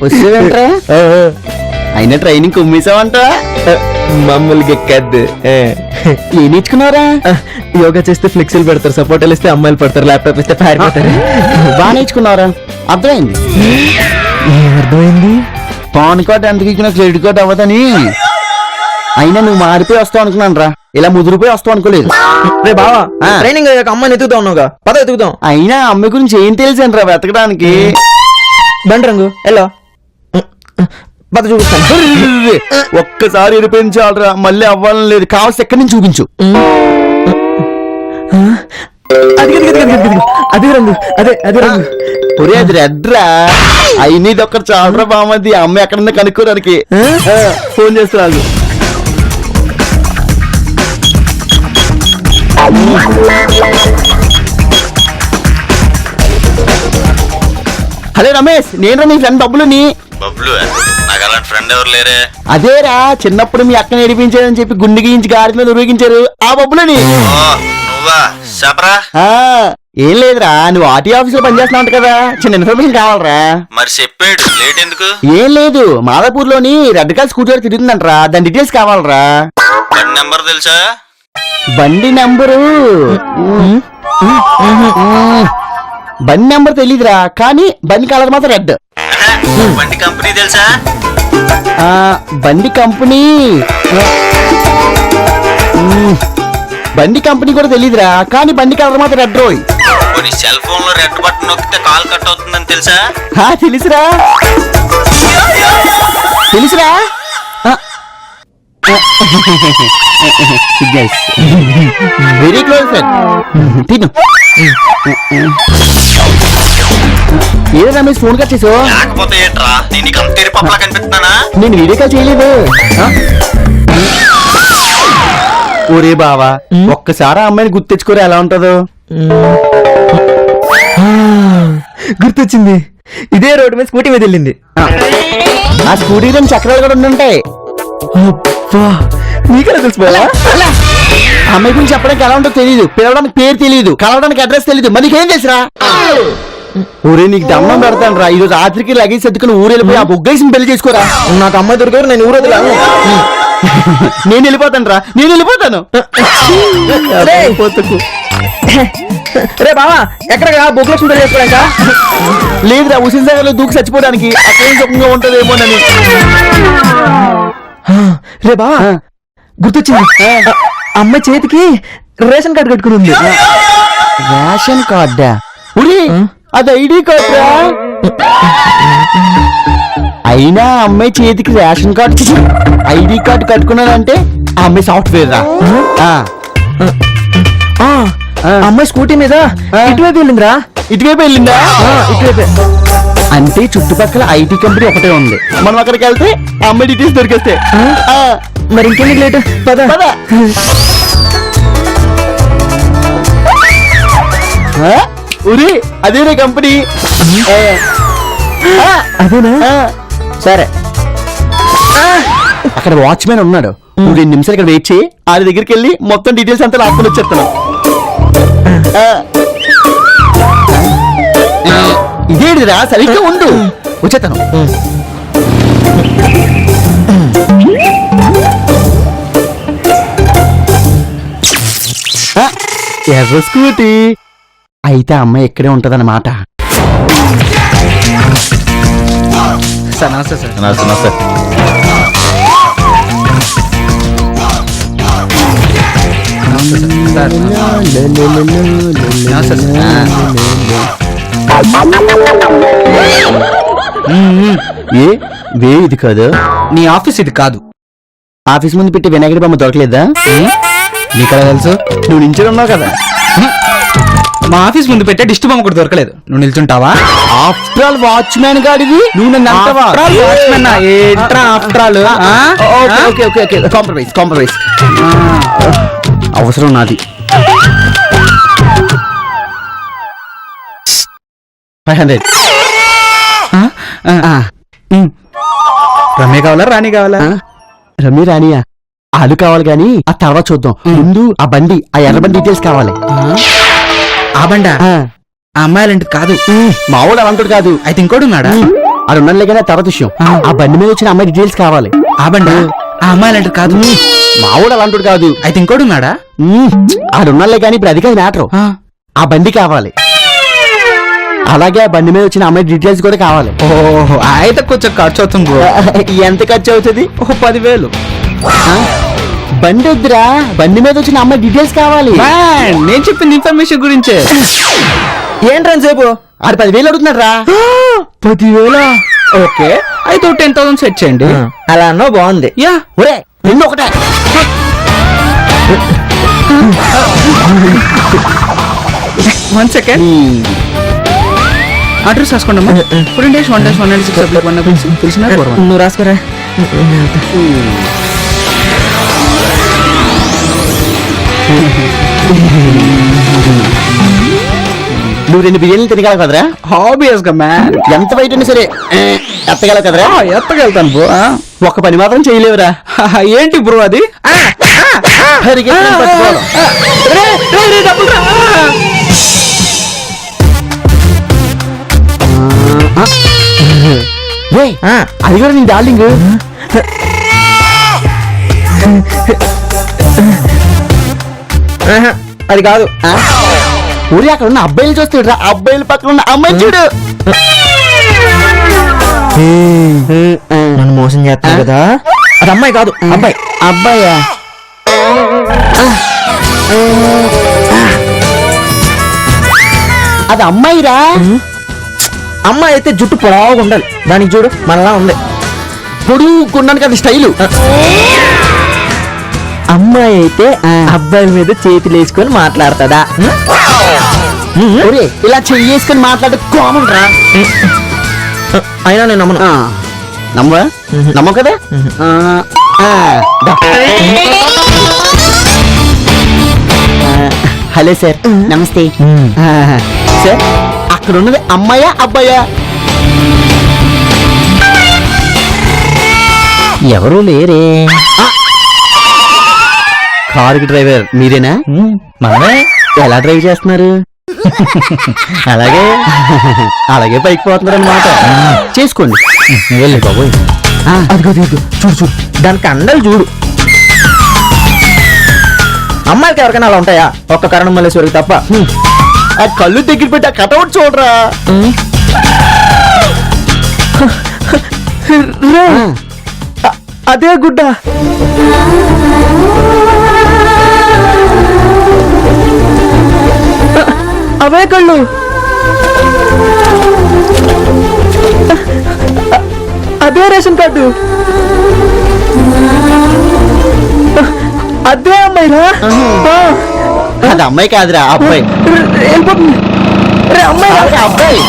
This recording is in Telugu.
వచ్చేవేంట్రా? అయినా ట్రైనింగ్ కుమ్మేసావంట. మామూలుగా ఎక్కద్దు. ఏం నేర్చుకున్నారా? యోగా చేస్తే ఫ్లెక్సీలు పెడతారు, సపోర్ట్ ఇస్తే అమ్మాయిలు పడతారు, ల్యాప్టాప్ ఇస్తే పారిపోతారు. బాగా నేర్చుకున్నారా? అర్థమైంది. అర్థమైంది. పాన్ కార్డ్ ఎంత ఇచ్చిన క్రెడిట్ కార్డ్ అవ్వదని. అయినా నువ్వు మారిపోయి వస్తావు అనుకున్నాను రా, ఇలా ముదిరిపోయి వస్తావు అనుకోలేదు. రే బావా, ట్రైనింగ్ అయ్యాక అమ్మాయిని ఎత్తుకుతా ఉన్నావుగా, పద ఎత్తుకుతాం. అయినా అమ్మాయి గురించి ఏం తెలిసాను రా వెతకడానికి. బండి రంగు ఎలా పద చూపిస్తాను. ఒక్కసారి ఎరిపించాలరా, మళ్ళీ అవ్వాలని లేదు. కావాల్సి ఎక్కడి నుంచి చూపించు. అది రంగు, అదే రంగు. ఒరే అది రెడ్రా. అయినా ఇది ఒక్కటి చాలరా బామది. అమ్మాయి ఎక్కడన్నా కనుక్కోడానికి ఫోన్ చేస్తున్నాను. హలో రమేష్, నేను నీ ఫ్రెండ్ బబ్బులుని. బబ్లు, నాకు అలాంటి ఫ్రెండ్ ఎవరు లేరే. అదేరా, చిన్నప్పుడు మీ అక్కని ఏడిపించారని చెప్పి గుండె గీయించి గాడి మీద ఉరిగించారు ఆ బబ్బులని. నువ్వా? చెప్పరా. ఏం లేదురా, నువ్వు ఆర్టీ ఆఫీస్ లో పనిచేస్తున్నావు కదా, చిన్న ఇన్ఫర్మేషన్ కావాలరా. మరి చెప్పాడు, లేట్ ఎందుకు? ఏం లేదు, మాదాపూర్ లోని రెడ్ కలర్ స్కూటర్ తిరుగుతుందంటరా, దాని డీటెయిల్స్ కావాలరా. బండి నెంబర్ తెలుసా? బండి నెంబరు బండి నెంబర్ తెలీదురా, కానీ బండి కలర్ మాత్రం రెడ్. బండి కంపెనీ తెలుసా? బండి కంపెనీ బండి కంపెనీ కూడా తెలీదురా, కానీ బండి కలర్ మాత్రం రెడ్ రోయ్. కొన్ని సెల్ ఫోన్ లో రెడ్ బటన్ నొక్కితే కాల్ కట్ అవుతుందని తెలుసా? తెలుసురా తెలుసురా. Very close friend. తిను. ఏదో రమేష్ ఫోన్ కట్ చేసావు. లేకపోతే ఏంట్రా, నేను నీకు అంత పప్పలా కనిపిస్తున్నానా? నేను వీడియో కాల్ చేయలేదు. ఒరే బావా, ఒక్కసారి ఆ అమ్మాయిని గుర్తు తెచ్చుకోరా, ఎలా ఉంటుందో. గుర్తొచ్చింది, ఇదే రోడ్డు మీద స్కూటీ మీద వెళ్ళింది. ఆ స్కూటీ రెండు చక్రాలు కూడా ఉండుంటాయి. నీకెలా తెలుసుకోవాలా? అమ్మాయి గురించి చెప్పడానికి ఎలా ఉంటుందో తెలియదు, పిలవడానికి పేరు తెలియదు, కలవడానికి అడ్రస్ తెలియదు, మరి నీకేం తెలుసురా? ఊరే నీకు దమ్మం పెడతాను రా, ఈరోజు రాత్రికి లగేజ్ సర్దుకుని ఊరెళ్ళిపోయి ఆ బొగ్గేసి పెళ్లి చేసుకోరా. నాకు అమ్మాయి దొరికారు, నేను ఊరు వదిలా. నేను వెళ్ళిపోతాను రా, నేను వెళ్ళిపోతాను. రే బావా, ఎక్కడగా బొగ్గులక్ష్మి పెళ్లి చేసుకోవడాక? లేదురా, హుసేన్ సాగర్ లో దూకి చచ్చిపోవడానికి. అక్కడ సుఖంగా ఉంటదేమోనని. రే బావా, గుర్తొచ్చింది, అమ్మాయి చేతికి రేషన్ కార్డు కట్టుకుని ఉంది. రేషన్ కార్డా? ఉరి, అది ఐడి కార్డ్ రా. అయినా అమ్మాయి చేతికి రేషన్ కార్డు ఐడి కార్డు కట్టుకున్నానంటే ఆ అమ్మాయి సాఫ్ట్వేర్ రా. అమ్మాయి స్కూటీ మీద ఇటువైపు వెళ్ళిందిరా. ఇటువైపు వెళ్ళిందా? ఇటువైపే. అంటే చుట్టుపక్కల ఐటీ కంపెనీ ఒకటే ఉంది, మనం అక్కడికి వెళ్తే ఆ అమ్మాయి డీటెయిల్స్ దొరికేస్తే. మరి ఇంకెందుకు లేట్, పద. ఉరి, అదేనా కంపెనీ? అదేనా? సరే, అక్కడ వాచ్మెన్ ఉన్నాడు, 2 నిమిషాలు ఇక్కడ వెయిట్ చేయి, ఆయన దగ్గరికి వెళ్ళి మొత్తం డీటెయిల్స్ అంతా రాసుకొని వచ్చేస్తాను. ఇదేంటిరా, సరిగ్గా ఉండు, వచ్చేస్తాను. ఎర్ర స్కూటీ అయితే అమ్మాయి ఇక్కడే ఉంటదన్నమాట. నమస్తే సార్. నమస్తే. ఇది కాదు, నీ ఆఫీస్ ఇది కాదు. ఆఫీస్ ముందు పెట్టి వినాయకుడి బొమ్మ దొరకలేదా? నీకలా తెలుసు? నువ్వు నించుని ఉన్నావు కదా. మా ఆఫీస్ ముందు పెట్టే దిష్టి బొమ్మ కూడా దొరకలేదు, నువ్వు నిల్చుంటావా? ఆఫ్టర్ ఆల్ వాచ్మ్యాన్ గాడివి నువ్వు నన్ను అంటావా? కాంప్రమైజ్ అవసరం నాది. 500. రమ్య కావాలా, రాణి కావాలా? రమ్య రాణియా? ఆలు కావాలి గాని ఆ తర్వాత చూద్దాం. ముందు ఆ బండి, ఆ ఎర్ర బండి డీటెయిల్స్ కావాలి. ఆ బండా? ఆ అమ్మాయి అలాంటిది కాదు. మావాడు అలాంటి కాదు. అయితే ఇంకోటి ఉన్నాడా? అది ఉన్నట్లే కానీ తర్వాత విషయం. ఆ బండి మీద వచ్చిన అమ్మాయి డీటెయిల్స్ కావాలి. ఆ బండి ఆ అమ్మాయి అలాంటిది కాదు. మావాడు అలాంటి కాదు. అయితే ఇంకోటి ఉన్నాడా? అది ఉన్నట్లే కానీ ఇప్పుడు అది కాదు మ్యాటర్. ఆ బండి కావాలి. అలాగే ఆ బండి మీద వచ్చిన అమ్మాయి డీటెయిల్స్ కూడా కావాలి. ఓహో, అయితే కొంచెం ఖర్చు అవుతుంది బ్రో. ఎంత ఖర్చు అవుతుంది? 10,000. బండి వద్దురా, బండి మీద వచ్చిన అమ్మాయి డీటెయిల్స్ కావాలి. నేను చెప్పింది ఇన్ఫర్మేషన్ గురించే. ఏంట్రా సేపు ఆడు 10,000 అడుగుతున్నాడు రా. 10,000? ఓకే, అయితే 10,000 సెట్ చేయండి. అలా అన్నా బాగుంది. యా, ఒరే నిన్ను ఒకటే. 1 సెకండ్. అడ్రస్ రాసుకోండి అమ్మా. 4-1-196 తెలిసిన నువ్వు రాసుకోరా. నువ్వు 2 బిర్యానీలు తినగలవు కదరా? హాబీస్ గా మ్యాన్. ఎంత బయట ఉన్నా సరే ఎత్తగలవు కదరా? ఎత్తగలుగుతాను బ్రో. ఒక్క పని మాత్రం చేయలేవురా. ఏంటి బ్రో అది? పరిగెత్తుకుని పట్టుకోవాలి. ఏయ్, అది కూడా నీ డార్లింగ్. అది కాదు. ఊరి అక్కడ ఉన్న అబ్బాయిలు చూస్తాడు రా. అబ్బాయిల పక్కన ఉన్న అమ్మాయి చూడు. నన్ను మోసం చేస్తాను కదా. అది అమ్మాయి కాదు, అబ్బాయి. అబ్బాయా? అది అమ్మాయిరా. అమ్మాయి అయితే జుట్టు పొడవుగా ఉండాలి. దానికి చూడు మనలా ఉంది. పొడుగు కొన్నానికి అది స్టైలు. అమ్మాయి అయితే అబ్బాయి మీద చేతులు వేసుకొని మాట్లాడతాడా? ఒరే ఇలా చెయ్యేసుకొని మాట్లాడే కామన్ రా. అయినా నేను నమ్మను. నమ్మవా? నమ్మ కదా. హలో సార్, నమస్తే సార్. అక్కడ ఉన్నది అమ్మాయా అబ్బాయా? ఎవరు లేరే. కారుకి డ్రైవర్ మీరేనా? మనమే. ఎలా డ్రైవ్ చేస్తున్నారు? అలాగే అలాగే పైకి పోతున్నారు అనమాట. చేసుకోండి. వెళ్ళి బాబోయ్. అదిగో చూడు చూడు, దానికి అండలు చూడు. అమ్మాయికి ఎవరికైనా అలా ఉంటాయా? ఒక్క కరణం మల్లేశ్వరికి తప్ప. ఆ కళ్ళు దగ్గర పెట్టి ఆ కటౌట్ చూడరా. అదే గుడ్డ. అవే కళ్ళు. అదే రేషన్ కార్డు. అదే అమ్మాయిరా. అది అమ్మాయి కాదురా, అబ్బాయి. అమ్మాయి అబ్బాయి.